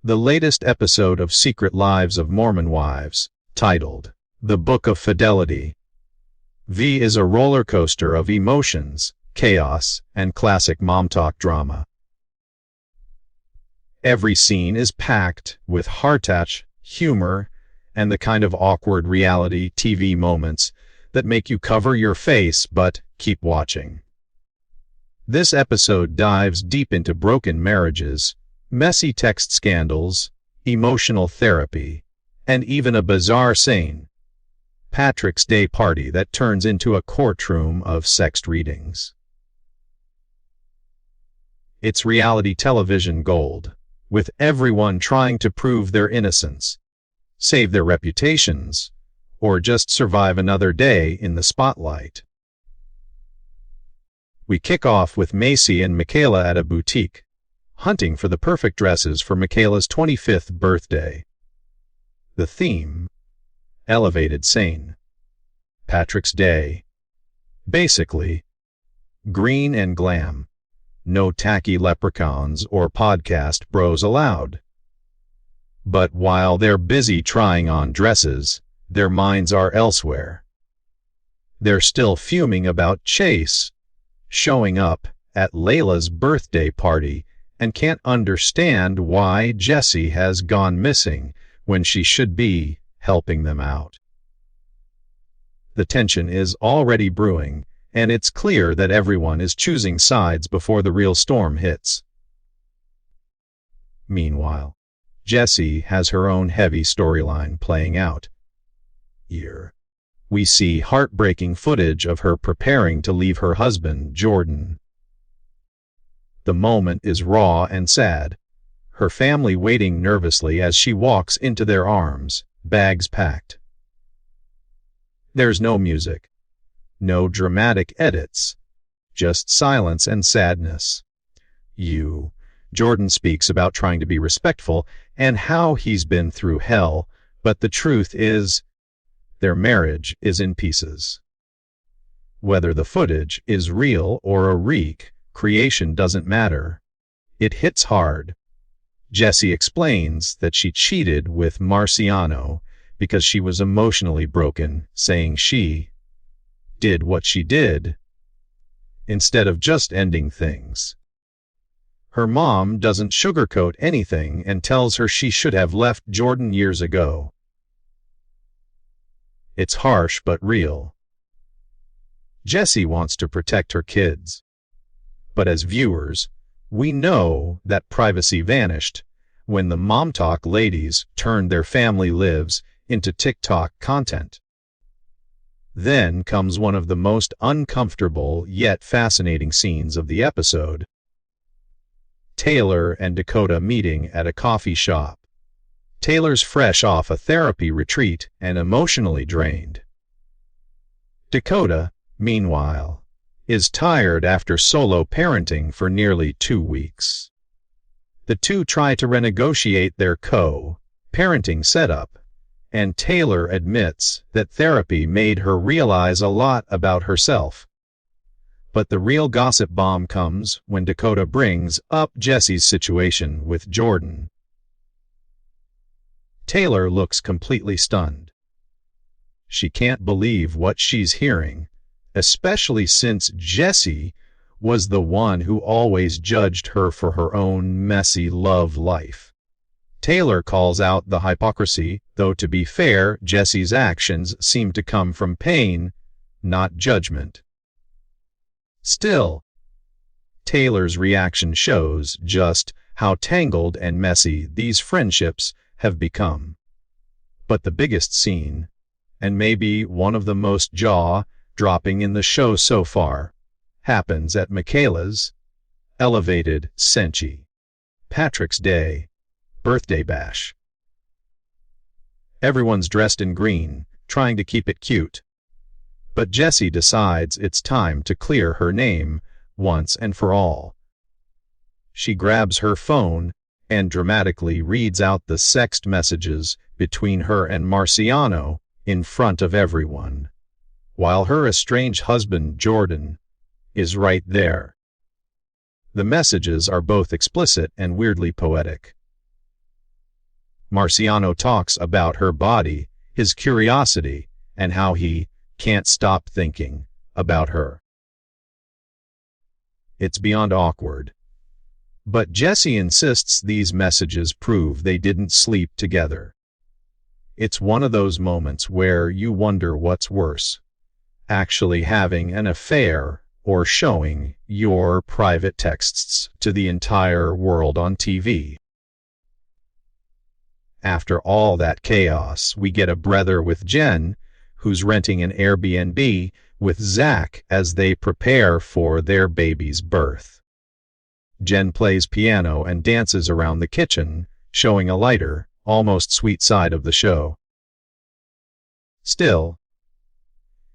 The latest episode of Secret Lives of Mormon Wives, titled The Book of Fidelity. V is a roller coaster of emotions, chaos, and classic mom talk drama. Every scene is packed with heart-touch, humor, and the kind of awkward reality TV moments that make you cover your face but keep watching. This episode dives deep into broken marriages, messy text scandals, emotional therapy, and even a bizarre St. Patrick's Day party that turns into a courtroom of sext readings. It's reality television gold, with everyone trying to prove their innocence, save their reputations, or just survive another day in the spotlight. We kick off with Mayci and Mikayla at a boutique, hunting for the perfect dresses for Mikayla's 25th birthday. The theme: elevated St. Patrick's Day. Basically, green and glam. No tacky leprechauns or podcast bros allowed. But while they're busy trying on dresses, their minds are elsewhere. They're still fuming about Chase showing up at Layla's birthday party and can't understand why Jessi has gone missing when she should be helping them out. The tension is already brewing, and it's clear that everyone is choosing sides before the real storm hits. Meanwhile, Jessi has her own heavy storyline playing out. Here, we see heartbreaking footage of her preparing to leave her husband, Jordan. The moment is raw and sad, her family waiting nervously as she walks into their arms, bags packed. There's no music, no dramatic edits, just silence and sadness. Jordan speaks about trying to be respectful and how he's been through hell, but the truth is, their marriage is in pieces. Whether the footage is real or a recreation doesn't matter. It hits hard. Jessi explains that she cheated with Marciano because she was emotionally broken, saying she did what she did instead of just ending things. Her mom doesn't sugarcoat anything and tells her she should have left Jordan years ago. It's harsh but real. Jessi wants to protect her kids. But as viewers, we know that privacy vanished when the Mom Talk ladies turned their family lives into TikTok content. Then comes one of the most uncomfortable yet fascinating scenes of the episode. Taylor and Dakota meeting at a coffee shop. Taylor's fresh off a therapy retreat and emotionally drained. Dakota, meanwhile, is tired after solo parenting for nearly 2 weeks. The two try to renegotiate their co-parenting setup, and Taylor admits that therapy made her realize a lot about herself. But the real gossip bomb comes when Dakota brings up Jessi's situation with Jordan. Taylor looks completely stunned. She can't believe what she's hearing, especially since Jessi was the one who always judged her for her own messy love life. Taylor calls out the hypocrisy, though to be fair, Jessi's actions seem to come from pain, not judgment. Still, Taylor's reaction shows just how tangled and messy these friendships have become. But the biggest scene, and maybe one of the most jaw-dropping in the show so far, happens at Mikayla's elevated St. Patrick's Day birthday bash. Everyone's dressed in green, trying to keep it cute. But Jessi decides it's time to clear her name once and for all. She grabs her phone and dramatically reads out the sext messages between her and Marciano in front of everyone, while her estranged husband Jordan is right there. The messages are both explicit and weirdly poetic. Marciano talks about her body, his curiosity, and how he can't stop thinking about her. It's beyond awkward. But Jessi insists these messages prove they didn't sleep together. It's one of those moments where you wonder what's worse, actually having an affair or showing your private texts to the entire world on TV. After all that chaos, we get a breather with Jen, who's renting an Airbnb with Zach as they prepare for their baby's birth. Jen plays piano and dances around the kitchen, showing a lighter, almost sweet side of the show. Still,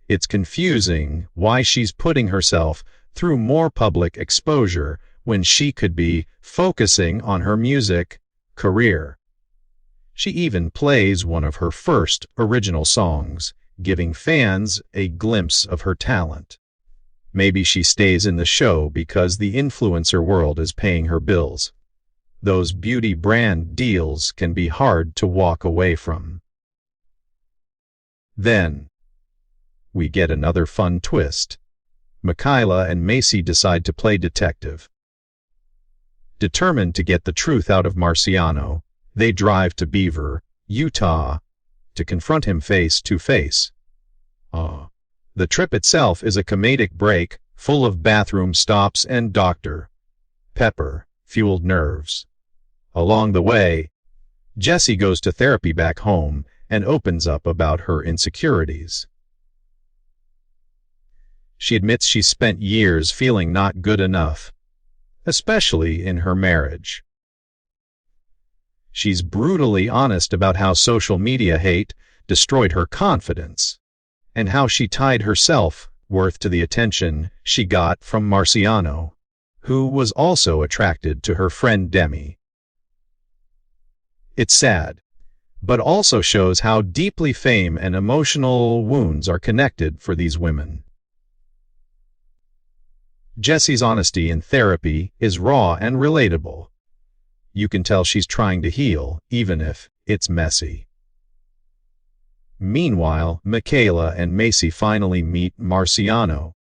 it's confusing why she's putting herself through more public exposure when she could be focusing on her music career. She even plays one of her first original songs, giving fans a glimpse of her talent. Maybe she stays in the show because the influencer world is paying her bills. Those beauty brand deals can be hard to walk away from. Then, we get another fun twist. Mikayla and Mayci decide to play detective. Determined to get the truth out of Marciano, they drive to Beaver, Utah, to confront him face to face. The trip itself is a comedic break, full of bathroom stops and Dr. Pepper-fueled nerves. Along the way, Jessi goes to therapy back home and opens up about her insecurities. She admits she's spent years feeling not good enough, especially in her marriage. She's brutally honest about how social media hate destroyed her confidence, and how she tied her self-worth to the attention she got from Marciano, who was also attracted to her friend Demi. It's sad, but also shows how deeply fame and emotional wounds are connected for these women. Jessi's honesty in therapy is raw and relatable. You can tell she's trying to heal, even if it's messy. Meanwhile, Mikayla and Mayci finally meet Marciano,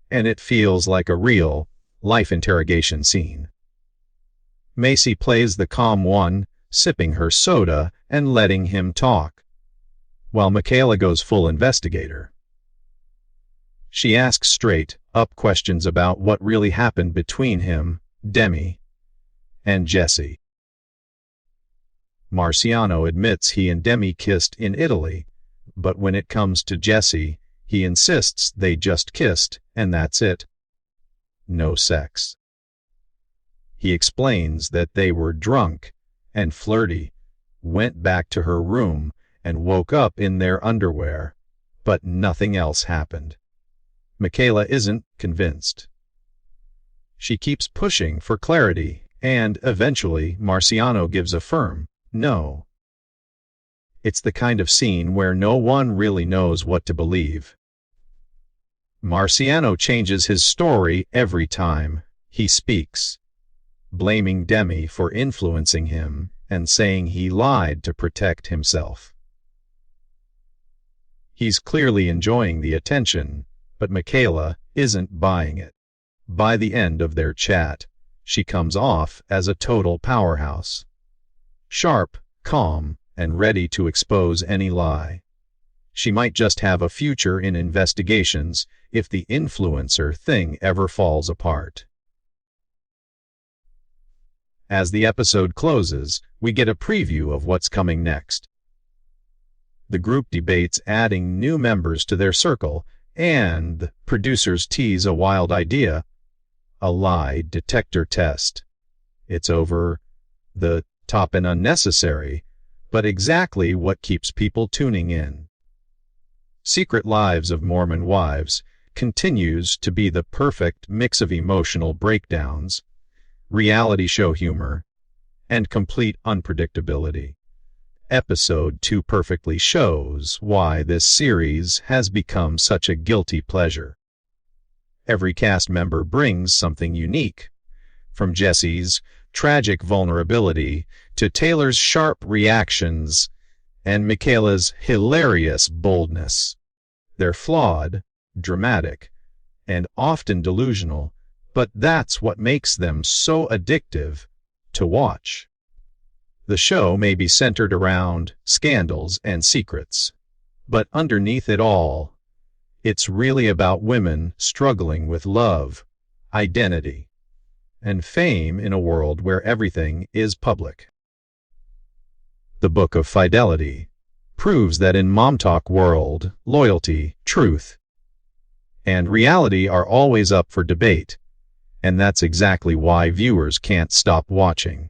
and it feels like a real life interrogation scene. Mayci plays the calm one, sipping her soda and letting him talk, while Mikayla goes full investigator. She asks straight-up questions about what really happened between him, Demi, and Jessi. Marciano admits he and Demi kissed in Italy, but when it comes to Jessi, he insists they just kissed, and that's it. No sex. He explains that they were drunk and flirty, went back to her room, and woke up in their underwear, but nothing else happened. Mikayla isn't convinced. She keeps pushing for clarity, and eventually Marciano gives a firm no. It's the kind of scene where no one really knows what to believe. Marciano changes his story every time he speaks, blaming Demi for influencing him and saying he lied to protect himself. He's clearly enjoying the attention, but Mikayla isn't buying it. By the end of their chat, she comes off as a total powerhouse. Sharp, calm, and ready to expose any lie. She might just have a future in investigations if the influencer thing ever falls apart. As the episode closes, we get a preview of what's coming next. The group debates adding new members to their circle, and the producers tease a wild idea, a lie detector test. It's over the top and unnecessary, but exactly what keeps people tuning in. Secret Lives of Mormon Wives continues to be the perfect mix of emotional breakdowns, reality show humor, and complete unpredictability. Episode 2 perfectly shows why this series has become such a guilty pleasure. Every cast member brings something unique, from Jessi's tragic vulnerability to Taylor's sharp reactions and Mikayla's hilarious boldness. They're flawed, dramatic, and often delusional, but that's what makes them so addictive to watch. The show may be centered around scandals and secrets, but underneath it all, it's really about women struggling with love, identity, and fame in a world where everything is public. The Book of Fidelity proves that in Mom Talk world, loyalty, truth, and reality are always up for debate, and that's exactly why viewers can't stop watching.